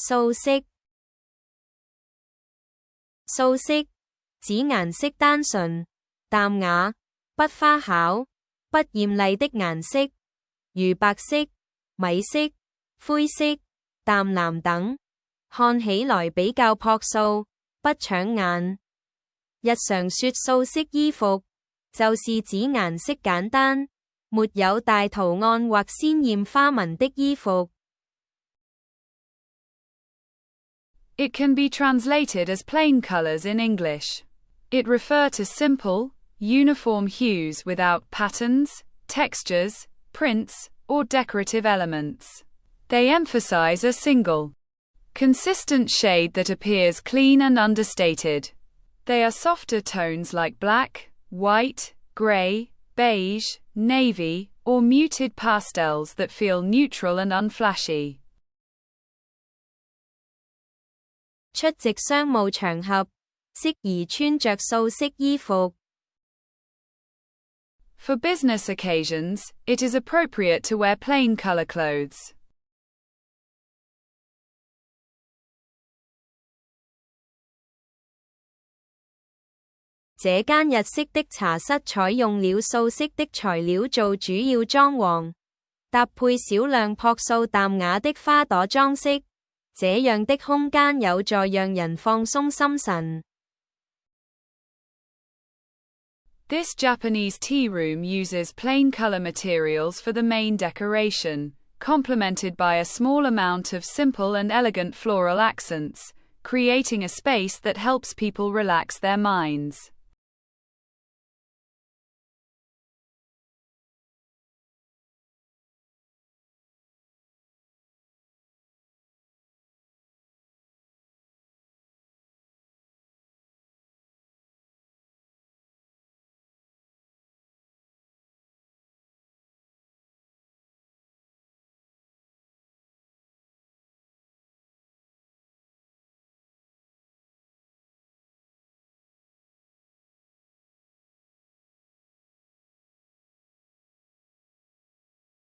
素色。素色指顏色單純、淡雅、不花巧、不艷麗的顏色，如白色、米色、灰色、淡藍等，看起來比較樸素，不搶眼。日常說素色衣服，就是指顏色簡單，沒有大圖案或鮮豔花紋的衣服。It can be translated as plain colors in English. It refers to simple, uniform hues without patterns, textures, prints, or decorative elements. They emphasize a single, consistent shade that appears clean and understated. They are softer tones like black, white, gray, beige, navy, or muted pastels that feel neutral and unflashy. 出席商務場合，適宜穿着素色衣服。For business occasions, it is appropriate to wear plain color clothes. 這間日式的茶室採用了素色的材料做主要裝潢，搭配少量樸素淡雅的花朵裝飾，這樣的空間有助讓人放鬆心神。This Japanese tea room uses plain color materials for the main decoration, complemented by a small amount of simple and elegant floral accents, creating a space that helps people relax their minds.